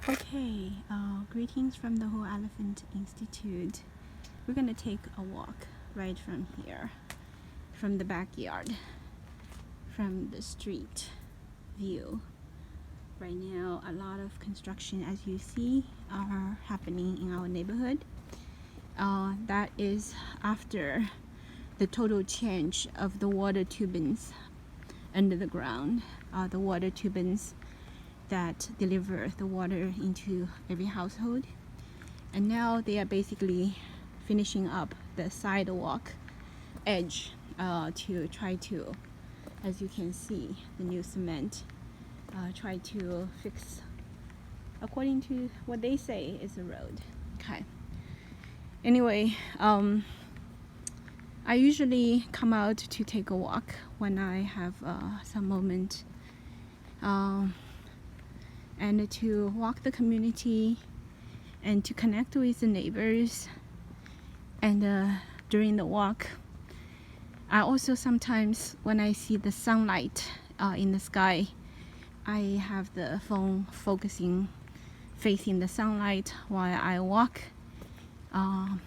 Okay, greetings from the Whole Elephant Institute. We're gonna take a walk right from here, from the backyard, from the street view. Right now, a lot of construction, as you see, are happening in our neighborhood. That is after the total change of the water turbines under the ground. The water turbines that deliver the water into every household, and now they are basically finishing up the sidewalk edge to try to, as you can see, the new cement try to fix according to what they say is a road. Okay, anyway, I usually come out to take a walk when I have some moment, and to walk the community and to connect with the neighbors. And during the walk, I also sometimes, when I see the sunlight in the sky, I have the phone facing the sunlight while I walk, and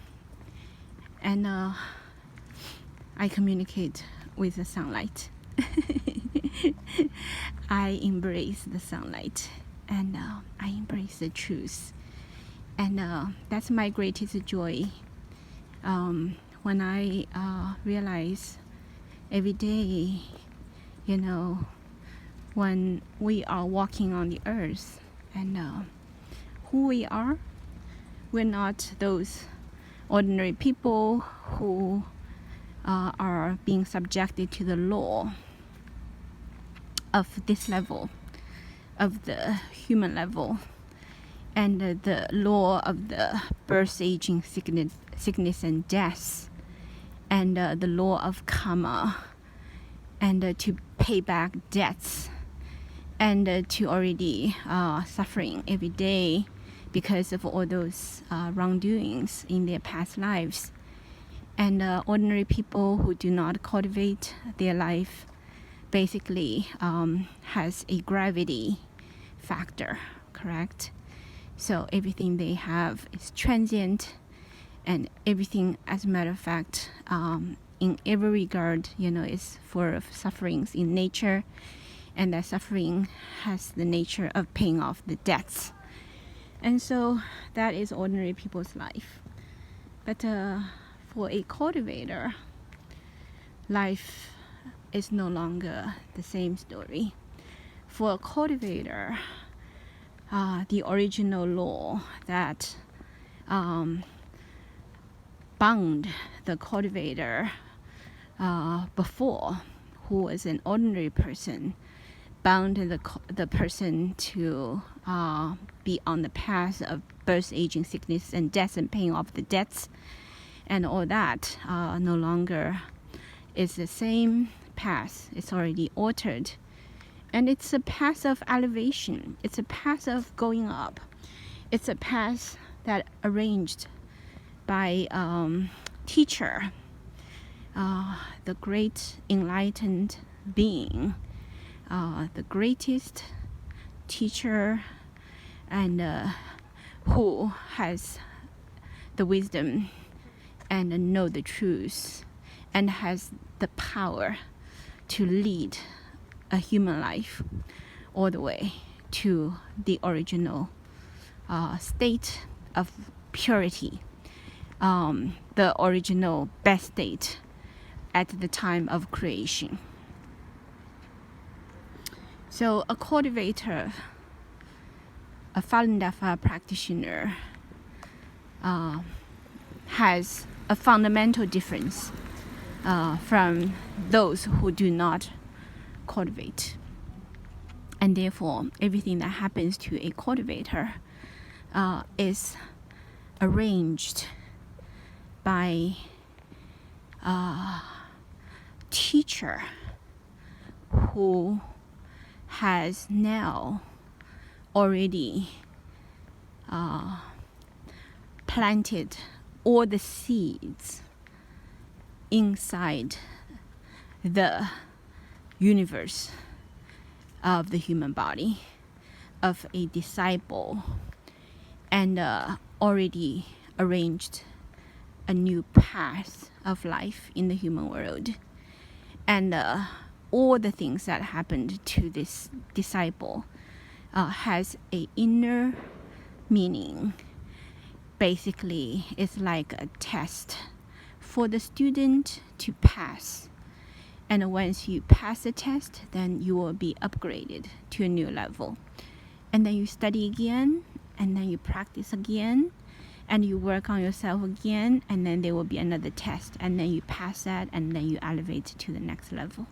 I communicate with the sunlight. I embrace the sunlight, and I embrace the truth, and that's my greatest joy. When I realize every day, when we are walking on the earth, and who we are, we're not those ordinary people who are being subjected to the law of this level, of the human level, and the law of the birth, aging, sickness and death, and the law of karma, and to pay back debts, and to already suffering every day because of all those wrongdoings in their past lives. And ordinary people who do not cultivate their life basically has a gravity factor, correct? So everything they have is transient, and everything, as a matter of fact, in every regard, is full of sufferings in nature, and that suffering has the nature of paying off the debts. And so that is ordinary people's life. But for a cultivator, life is no longer the same story. For a cultivator, the original law that bound the cultivator before, who was an ordinary person, bound the person to be on the path of birth, aging, sickness, and death, and paying off the debts, and all that no longer is the same path. It's already altered. And it's a path of elevation. It's a path of going up. It's a path that arranged by teacher, the great enlightened being, the greatest teacher, and who has the wisdom and know the truth, and has the power to lead a human life all the way to the original state of purity, the original best state at the time of creation. So a cultivator, a Falun Dafa practitioner, has a fundamental difference from those who do not cultivate. And therefore, everything that happens to a cultivator is arranged by a teacher who has now already planted all the seeds inside the universe of the human body, of a disciple and already arranged a new path of life in the human world. And all the things that happened to this disciple has a inner meaning. Basically, it's like a test for the student to pass. And once you pass the test, then you will be upgraded to a new level. And then you study again, and then you practice again, and you work on yourself again, and then there will be another test, and then you pass that, and then you elevate to the next level.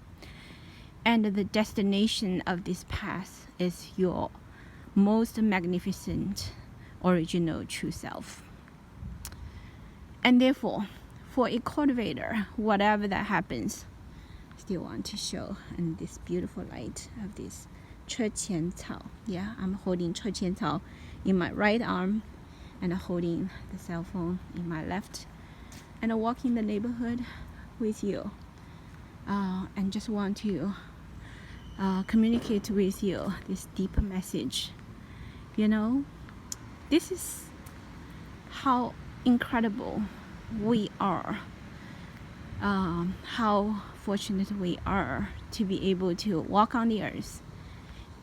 And the destination of this path is your most magnificent original true self. And therefore, for a cultivator, whatever that happens, I still want to show in this beautiful light of this 车前草. Yeah, I'm holding 车前草 in my right arm and holding the cell phone in my left, and walking the neighborhood with you, and just want to communicate with you this deep message. You know, this is how incredible we are, how fortunate we are to be able to walk on the earth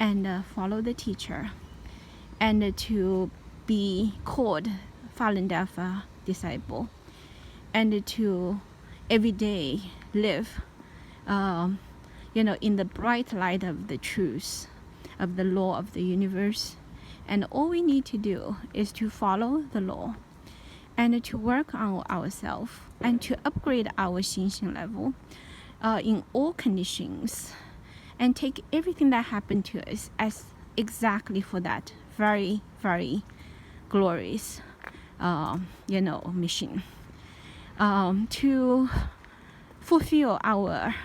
and follow the teacher, and to be called Falun Dafa disciple, and to every day live in the bright light of the truth of the law of the universe. And all we need to do is to follow the law and to work on ourselves and to upgrade our Xingxing level in all conditions, and take everything that happened to us as exactly for that very, very glorious mission, to fulfill our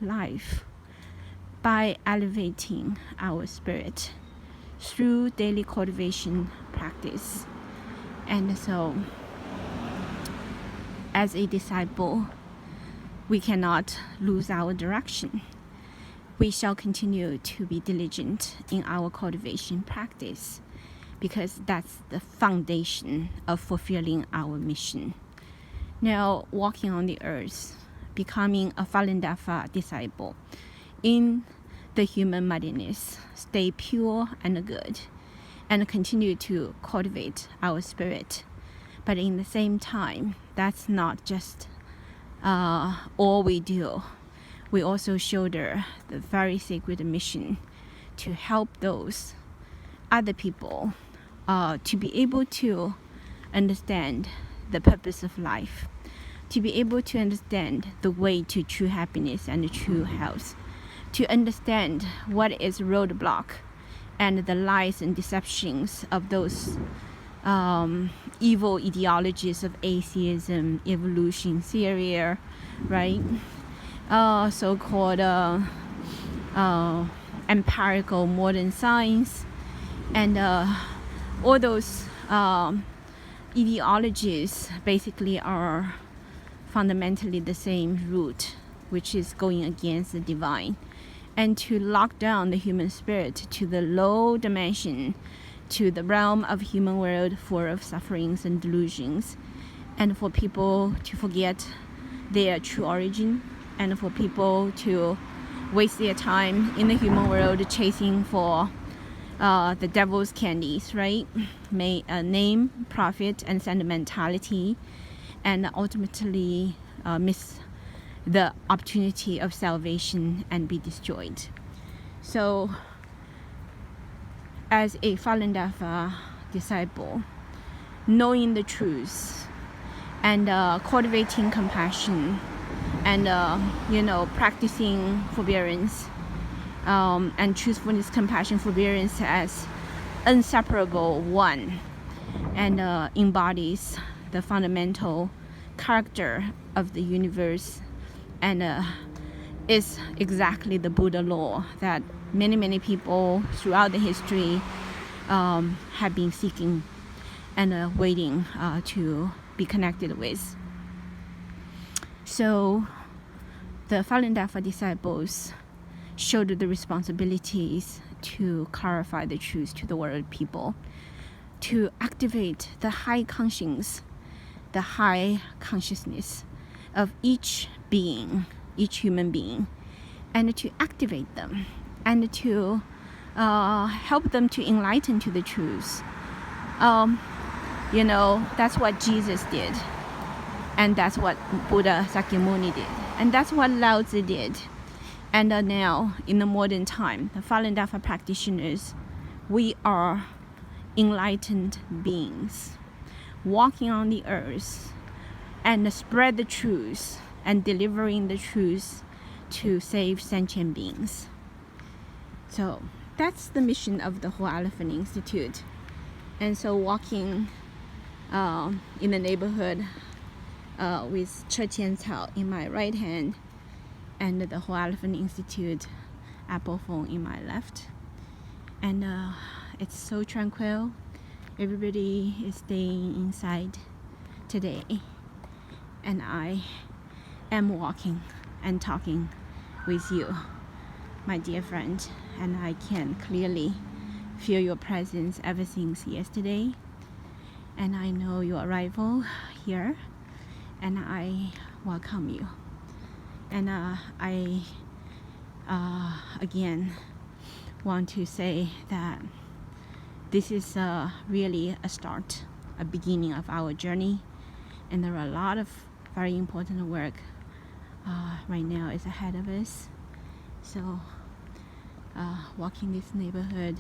life by elevating our spirit through daily cultivation practice. And so, as a disciple, we cannot lose our direction. We shall continue to be diligent in our cultivation practice, because that's the foundation of fulfilling our mission. Now, walking on the earth, becoming a Falun Dafa disciple in the human muddiness, stay pure and good, and continue to cultivate our spirit. But in the same time, that's not just all we do. We also shoulder the very sacred mission to help those other people to be able to understand the purpose of life, to be able to understand the way to true happiness and true health, to understand what is roadblock and the lies and deceptions of those evil ideologies of atheism, evolution theory, right? So-called empirical modern science, and all those ideologies basically are fundamentally the same root, which is going against the divine, and to lock down the human spirit to the low dimension, to the realm of human world full of sufferings and delusions, and for people to forget their true origin, and for people to waste their time in the human world chasing for the devil's candies, right? Name, profit, and sentimentality, and ultimately miss the opportunity of salvation and be destroyed. So, as a Falun Dafa disciple, knowing the truth and cultivating compassion and practicing forbearance and truthfulness, compassion, forbearance as inseparable one, and embodies the fundamental character of the universe, and is exactly the Buddha law that many people throughout the history have been seeking and waiting to be connected with. So the Falun Dafa disciples showed the responsibilities to clarify the truth to the world people, to activate the high conscience, the high consciousness of each being, each human being, and to activate them and to help them to enlighten to the truth. That's what Jesus did, and that's what Buddha Sakyamuni did, and that's what Lao Tzu did. And now, in the modern time, the Falun Dafa practitioners, we are enlightened beings, walking on the earth and spread the truth and delivering the truth to save sentient beings. So that's the mission of the Whole Elephant Institute. And so walking in the neighborhood with Che Qian Cao in my right hand and the Whole Elephant Institute Apple phone in my left. And it's so tranquil. Everybody is staying inside today. And I am walking and talking with you, my dear friend. And I can clearly feel your presence ever since yesterday. And I know your arrival here. And I welcome you. And I again want to say that this is really a start, a beginning of our journey, and there are a lot of very important work right now is ahead of us. So walking this neighborhood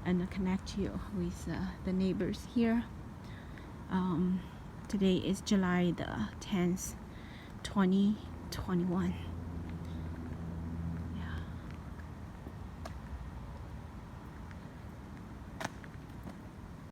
and connect you with the neighbors here. Today is July the 10th, 2021.